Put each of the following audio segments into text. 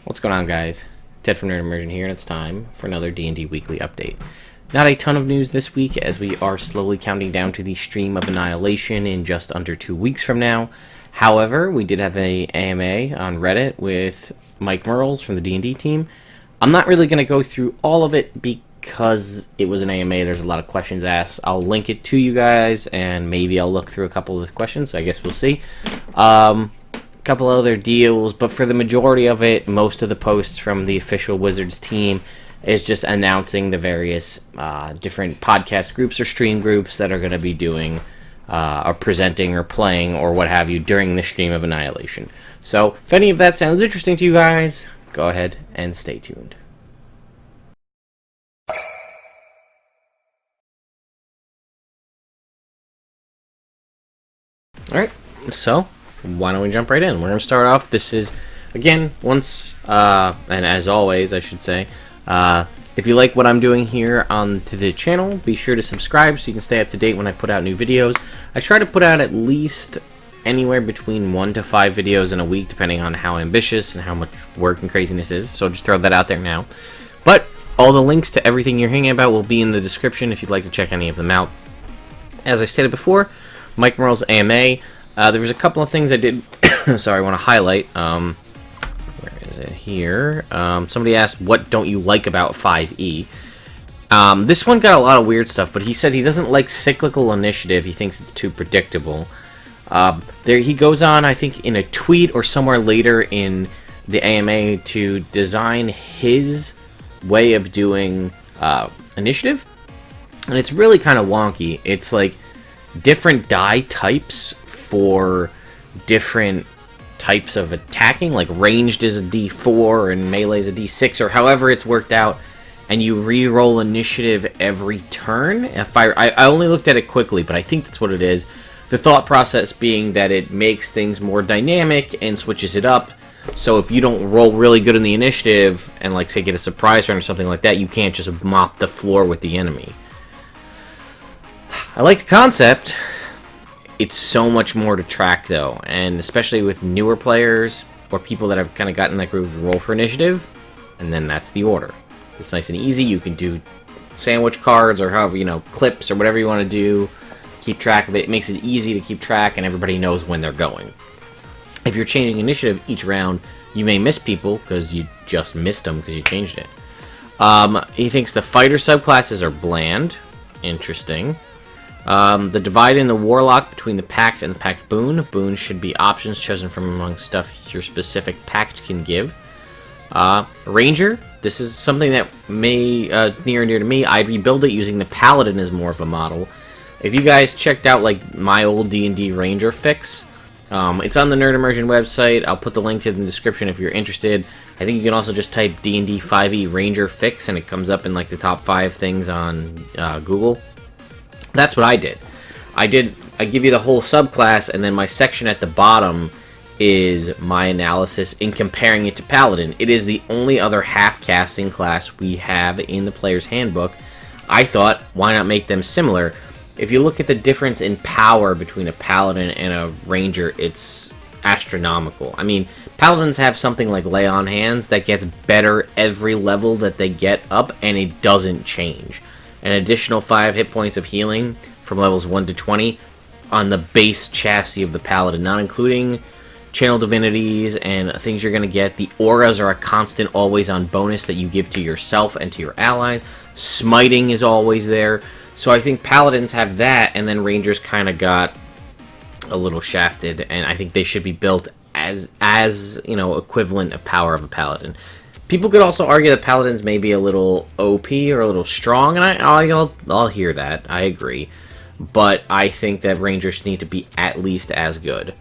What's going on, guys? Ted from Immersion here, and it's time for another D&D weekly update. Not a ton of news this week, as we are slowly counting down to the stream of Annihilation in just under 2 weeks from now. However, we did have a AMA on Reddit with Mike Mearls from the D&D team. I'm not really going to go through all of it because it was an AMA. There's a lot of questions asked. I'll link it to you guys, and maybe I'll look through a couple of the questions, so I guess we'll see. Couple other deals, but for the majority of it, most of the posts from the official Wizards team is just announcing the various different podcast groups or stream groups that are going to be doing or presenting or playing or what have you during the stream of Annihilation. So if any of that sounds interesting to you guys, go ahead and stay tuned. Alright, so why don't we jump right in? We're going to start off. This is, again, and as always, I should say, if you like what I'm doing here on the channel, be sure to subscribe so you can stay up to date when I put out new videos. I try to put out at least anywhere between 1 to 5 videos in a week, depending on how ambitious and how much work and craziness is, so just throw that out there now. But all the links to everything you're hearing about will be in the description if you'd like to check any of them out. As I stated before, Mike Mearls AMA. There was a couple of things I did, sorry, I want to highlight. Where is it? Here. Somebody asked, what don't you like about 5e? This one got a lot of weird stuff, but he said he doesn't like cyclical initiative. He thinks it's too predictable. He goes on, I think, in a tweet or somewhere later in the AMA to design his way of doing initiative. And it's really kind of wonky. It's like different die types for different types of attacking, like ranged is a D4 and melee is a D6, or however it's worked out, and you re-roll initiative every turn. If I only looked at it quickly, but I think that's what it is. The thought process being that it makes things more dynamic and switches it up, so if you don't roll really good in the initiative and, like, say, get a surprise turn or something like that, you can't just mop the floor with the enemy. I like the concept. It's so much more to track, though, and especially with newer players or people that have kind of gotten that groove to roll for initiative, and then that's the order. It's nice and easy. You can do sandwich cards or however, clips or whatever you want to do. Keep track of it. It makes it easy to keep track, and everybody knows when they're going. If you're changing initiative each round, you may miss people because you just missed them because you changed it. He thinks the fighter subclasses are bland. Interesting. The divide in the Warlock between the Pact and the Pact Boon. Boons should be options chosen from among stuff your specific Pact can give. Ranger. This is something that may near and dear to me. I'd rebuild it using the Paladin as more of a model. If you guys checked out like my old D&D Ranger fix, it's on the Nerd Immersion website. I'll put the link to it in the description if you're interested. I think you can also just type D&D 5e Ranger fix and it comes up in like the top 5 things on Google. That's what I did. I give you the whole subclass, and then my section at the bottom is my analysis in comparing it to Paladin. It is the only other half-casting class we have in the player's handbook. I thought, why not make them similar? If you look at the difference in power between a Paladin and a Ranger, it's astronomical. I mean, Paladins have something like Lay on Hands that gets better every level that they get up, and it doesn't change. An additional 5 hit points of healing from levels 1 to 20 on the base chassis of the Paladin, not including channel divinities and things you're going to get. The auras are a constant, always-on bonus that you give to yourself and to your allies. Smiting is always there. So I think Paladins have that, and then Rangers kind of got a little shafted, and I think they should be built as equivalent of power of a Paladin. People could also argue that Paladins may be a little OP or a little strong, and I'll hear that. I agree. But I think that Rangers need to be at least as good.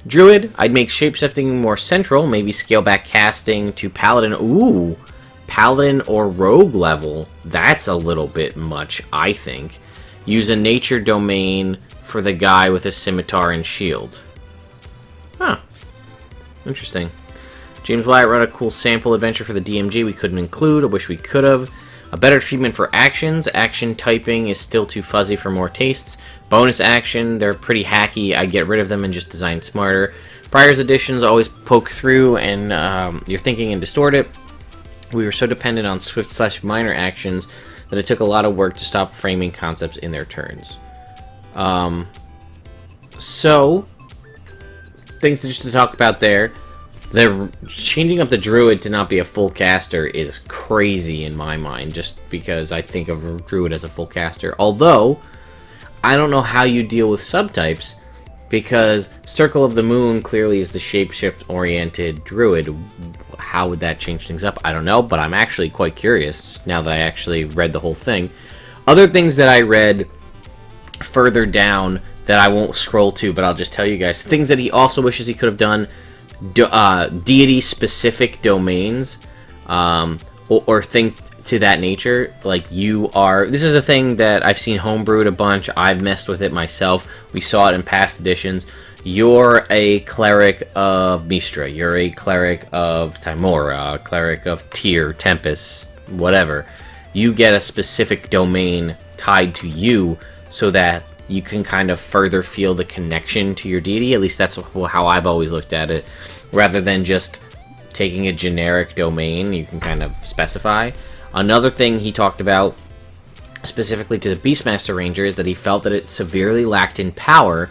Druid, I'd make shapeshifting more central, maybe scale back casting to Paladin. Ooh, Paladin or Rogue level. That's a little bit much, I think. Use a nature domain for the guy with a scimitar and shield. Huh. Interesting. James Wyatt wrote a cool sample adventure for the DMG we couldn't include. I wish we could have. A better treatment for actions. Action typing is still too fuzzy for more tastes. Bonus action, they're pretty hacky. I'd get rid of them and just design smarter. Prior editions always poke through and your thinking and distort it. We were so dependent on swift/minor actions that it took a lot of work to stop framing concepts in their turns. So, things just to talk about there. They're changing up the druid to not be a full caster is crazy in my mind, just because I think of a druid as a full caster. Although, I don't know how you deal with subtypes, because Circle of the Moon clearly is the shapeshift-oriented druid. How would that change things up? I don't know, but I'm actually quite curious now that I actually read the whole thing. Other things that I read further down that I won't scroll to, but I'll just tell you guys. Things that he also wishes he could have done. Deity-specific domains, or things to that nature. Like, you are... This is a thing that I've seen homebrewed a bunch. I've messed with it myself. We saw it in past editions. You're a cleric of Mistra. You're a cleric of Timora. A cleric of Tyr, Tempest, whatever. You get a specific domain tied to you so that you can kind of further feel the connection to your deity. At least that's how I've always looked at it. Rather than just taking a generic domain, you can kind of specify. Another thing he talked about, specifically to the Beastmaster Ranger, is that he felt that it severely lacked in power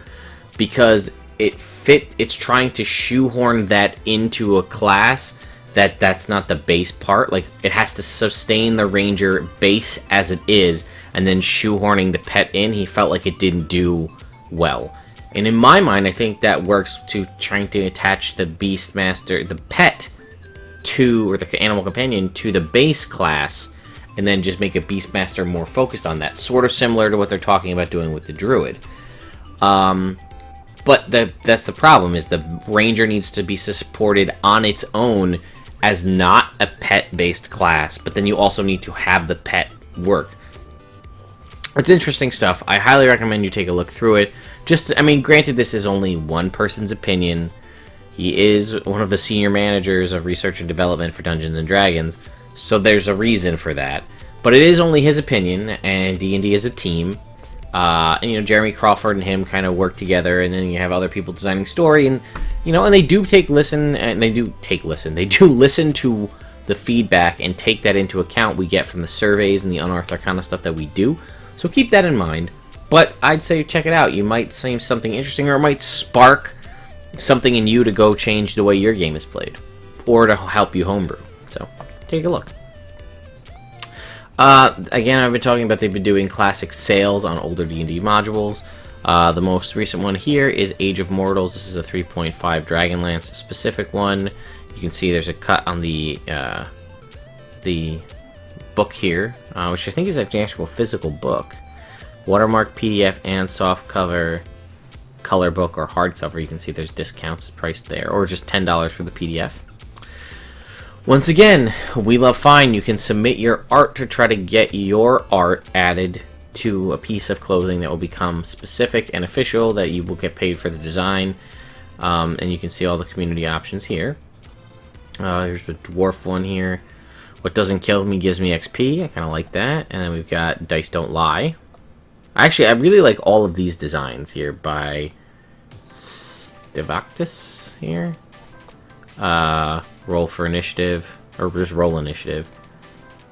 because it's trying to shoehorn that into a class that's not the base part. Like, it has to sustain the Ranger base as it is, and then shoehorning the pet in, he felt like it didn't do well. And in my mind, I think that works to trying to attach the Beastmaster, the pet, to, or the animal companion, to the base class, and then just make a Beastmaster more focused on that. Sort of similar to what they're talking about doing with the Druid. But that's the problem, is the Ranger needs to be supported on its own as not a pet-based class, but then you also need to have the pet work. It's interesting stuff. I highly recommend you take a look through it. I mean, granted, this is only one person's opinion. He is one of the senior managers of research and development for Dungeons & Dragons, so there's a reason for that. But it is only his opinion, and D&D is a team. And, you know, Jeremy Crawford and him kind of work together, and then you have other people designing story, and, you know, and they do listen to the feedback and take that into account we get from the surveys and the Unearthed Arcana stuff that we do. So keep that in mind. But I'd say check it out. You might see something interesting, or it might spark something in you to go change the way your game is played, or to help you homebrew. So take a look. Again, I've been talking about they've been doing classic sales on older D&D modules. The most recent one here is Age of Mortals. This is a 3.5 Dragonlance specific one. You can see there's a cut on the book here, which I think is an actual physical book. Watermark PDF and soft cover, color book or hardcover. You can see there's discounts priced there, or just $10 for the PDF. Once again, Welovefine. You can submit your art to try to get your art added to a piece of clothing that will become specific and official, that you will get paid for the design. And you can see all the community options here. Here's the dwarf one here. What doesn't kill me gives me XP. I kind of like that. And then we've got Dice Don't Lie. Actually, I really like all of these designs here by Devactus here. Roll for initiative, or just roll initiative.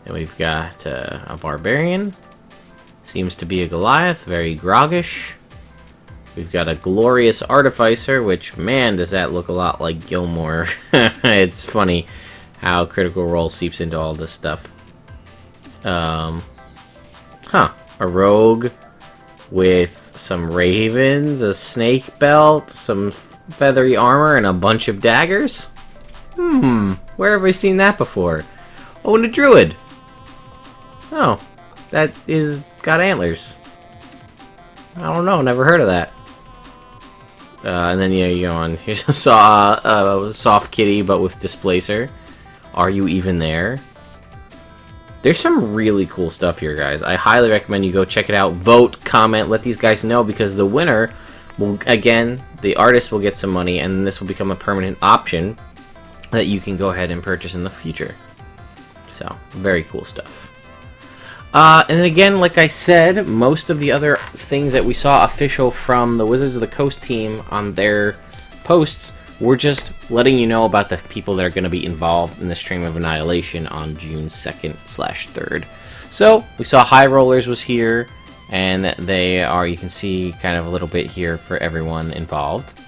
And we've got a barbarian. Seems to be a Goliath, very groggish. We've got a glorious artificer, which, man, does that look a lot like Gilmore. It's funny how Critical Role seeps into all this stuff. A rogue with some ravens, a snake belt, some feathery armor, and a bunch of daggers? Where have I seen that before? Oh, and a druid! Oh, that is got antlers. I don't know, never heard of that. And then yeah, you go on. Here's a soft kitty, but with displacer. Are you even there? There's some really cool stuff here, guys. I highly recommend you go check it out. Vote, comment, let these guys know, because the winner will, again, the artist will get some money, and this will become a permanent option that you can go ahead and purchase in the future. So, very cool stuff. And again, like I said, most of the other things that we saw official from the Wizards of the Coast team on their posts We're just letting you know about the people that are going to be involved in the Stream of Annihilation on June 2nd/3rd. So, we saw High Rollers was here, and they are, you can see kind of a little bit here for everyone involved.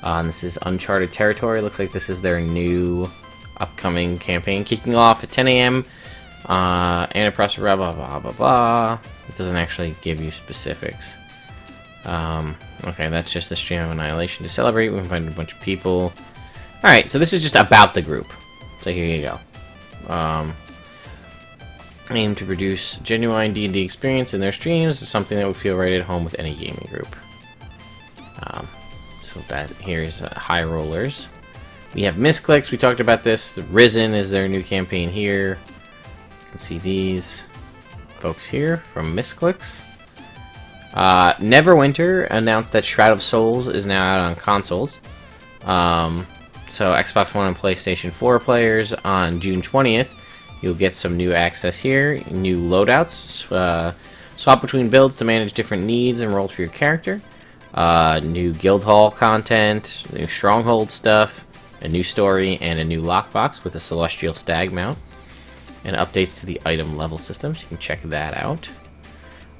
And this is Uncharted Territory. Looks like this is their new upcoming campaign, kicking off at 10 a.m. Antiprocess, blah, blah, blah, blah, blah. It doesn't actually give you specifics. Okay, that's just the Stream of Annihilation to celebrate. We invited a bunch of people. Alright, so this is just about the group. So here you go. Aim to produce genuine D&D experience in their streams is something that would feel right at home with any gaming group. So that here's High Rollers. We have Misscliks. We talked about this. The Risen is their new campaign here. You can see these folks here from Misscliks. Neverwinter announced that Shroud of Souls is now out on consoles. So Xbox One and PlayStation 4 players on June 20th. You'll get some new access here, new loadouts, swap between builds to manage different needs and roles for your character, new guild hall content, new stronghold stuff, a new story, and a new lockbox with a celestial stag mount, and updates to the item level system, so you can check that out.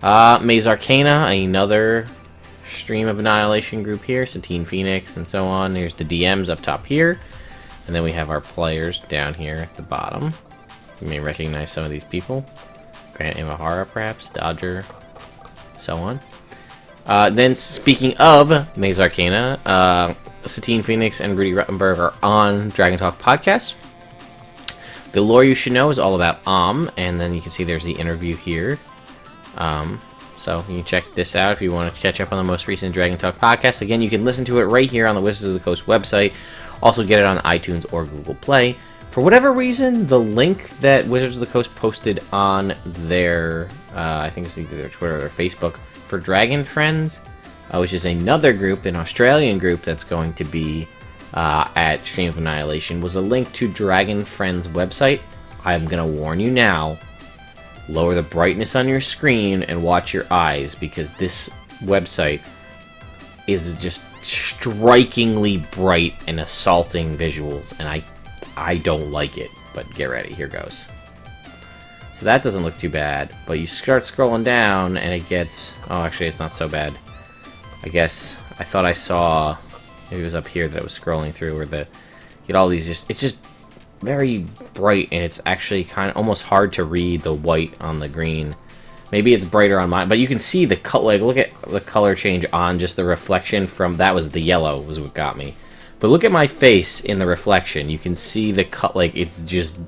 Arcana, another Stream of Annihilation group here, Satine, Pheonix, and so on. There's the DMs up top here, and then we have our players down here at the bottom. You may recognize some of these people. Grant Imahara, perhaps, Dodger, so on. Then, speaking of Arcana, Satine, Pheonix, and Ruty Rutenberg are on Dragontalk podcast. The lore you should know is all about and then you can see there's the interview here. So you can check this out if you want to catch up on the most recent Dragontalk podcast. Again, you can listen to it right here on the Wizards of the Coast website. Also get it on iTunes or Google Play. For whatever reason, the link that Wizards of the Coast posted on their, I think it's either their Twitter or their Facebook, for Dragonfriends, which is another group, an Australian group that's going to be at Stream of Annihilation, was a link to Dragonfriends' website. I'm going to warn you now, lower the brightness on your screen and watch your eyes, because this website is just strikingly bright and assaulting visuals, and I don't like it, but get ready, here goes. So that doesn't look too bad, but you start scrolling down and it gets, oh actually it's not so bad. I guess, I thought I saw, maybe it was up here that I was scrolling through, where you get all these it's just very bright, and it's actually kind of almost hard to read the white on the green. Maybe it's brighter on mine, but you can see the color, like look at the color change on just the reflection from, that was the yellow was what got me. But look at my face in the reflection. You can see the cut, like it's just,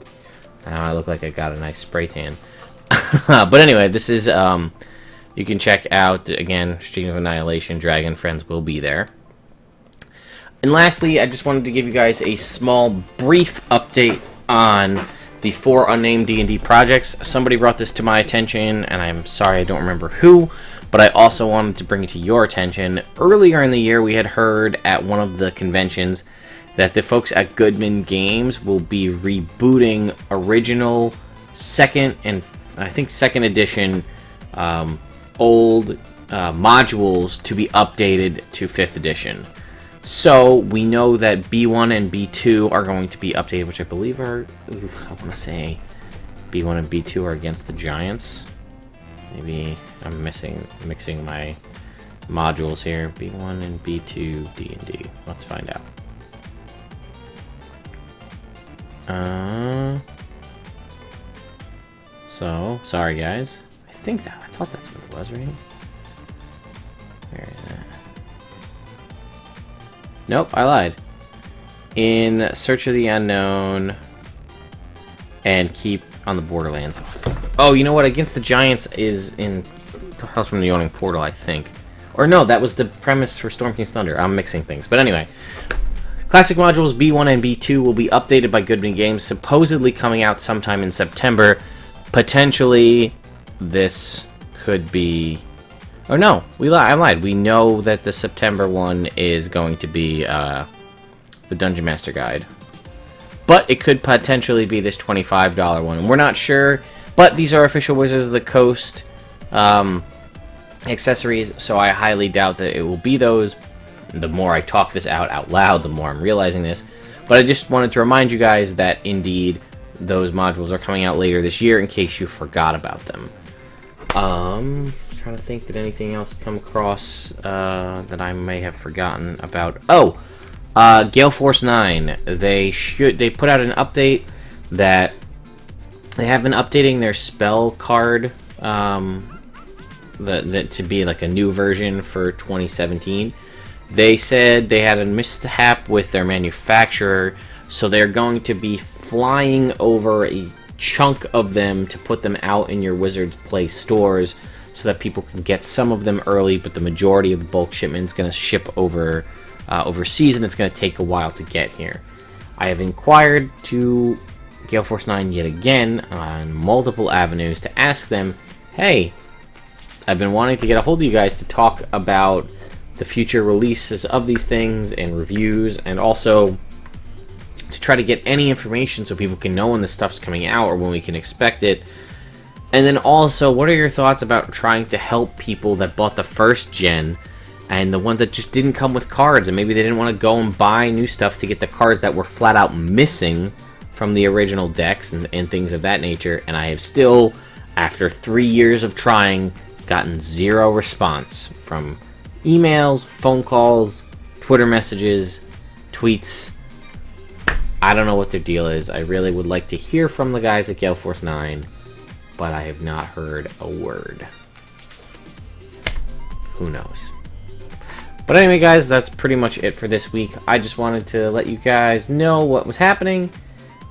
I look like I got a nice spray tan. But anyway, this is, you can check out, again, Stream of Annihilation, Dragonfriends will be there. And lastly, I just wanted to give you guys a small, brief update on the 4 unnamed D&D projects. Somebody brought this to my attention, and I'm sorry I don't remember who, but I also wanted to bring it to your attention. Earlier in the year, we had heard at one of the conventions that the folks at Goodman Games will be rebooting original second edition old modules to be updated to 5th edition. So we know that B1 and B2 are going to be updated, which I believe are, I want to say B1 and B2 are against the Giants. Maybe I'm mixing my modules here. B1 and B2 D&D. Let's find out. So sorry guys. I thought that's what it was, right? Where is it? Nope, I lied. In Search of the Unknown and Keep on the Borderlands. Oh, you know what? Against the Giants is in the House from the Yawning Portal, I think. Or no, that was the premise for Storm King's Thunder. I'm mixing things. But anyway, Classic modules B1 and B2 will be updated by Goodman Games, supposedly coming out sometime in September. Potentially, this could be... Oh no, I lied. We know that the September one is going to be the Dungeon Master Guide. But it could potentially be this $25 one. We're not sure, but these are official Wizards of the Coast accessories, so I highly doubt that it will be those. The more I talk this out loud, the more I'm realizing this. But I just wanted to remind you guys that indeed those modules are coming out later this year in case you forgot about them. Trying to think, did anything else come across that I may have forgotten about? Oh, Gale Force 9. They put out an update that they have been updating their spell card that to be like a new version for 2017. They said they had a mishap with their manufacturer, so they're going to be flying over a chunk of them to put them out in your Wizards Play stores so that people can get some of them early, but the majority of the bulk shipment is going to ship over overseas, and it's going to take a while to get here. I have inquired to Gale Force 9 yet again on multiple avenues to ask them, hey, I've been wanting to get a hold of you guys to talk about the future releases of these things and reviews, and also to try to get any information so people can know when this stuff's coming out or when we can expect it. And then also, what are your thoughts about trying to help people that bought the first gen and the ones that just didn't come with cards, and maybe they didn't want to go and buy new stuff to get the cards that were flat out missing from the original decks and things of that nature. And I have still, after 3 years of trying, gotten zero response from emails, phone calls, Twitter messages, tweets. I don't know what their deal is. I really would like to hear from the guys at Gale Force 9, but I have not heard a word. Who knows? But anyway, guys, that's pretty much it for this week. I just wanted to let you guys know what was happening.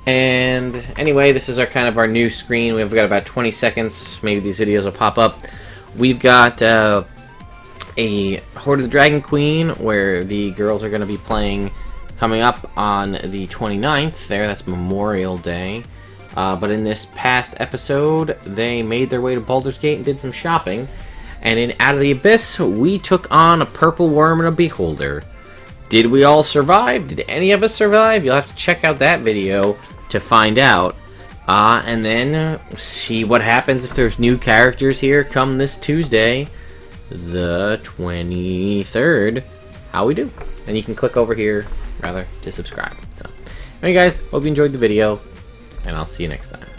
And anyway, this is our kind of our new screen. We've got about 20 seconds. Maybe these videos will pop up. We've got a Horde of the Dragon Queen, where the girls are going to be playing coming up on the 29th there. That's Memorial Day. But in this past episode, they made their way to Baldur's Gate and did some shopping. And in Out of the Abyss, we took on a purple worm and a beholder. Did we all survive? Did any of us survive? You'll have to check out that video to find out. And then see what happens if there's new characters here come this Tuesday, the 23rd, how we do. And you can click over here, rather, to subscribe. So, anyway, guys, hope you enjoyed the video, and I'll see you next time.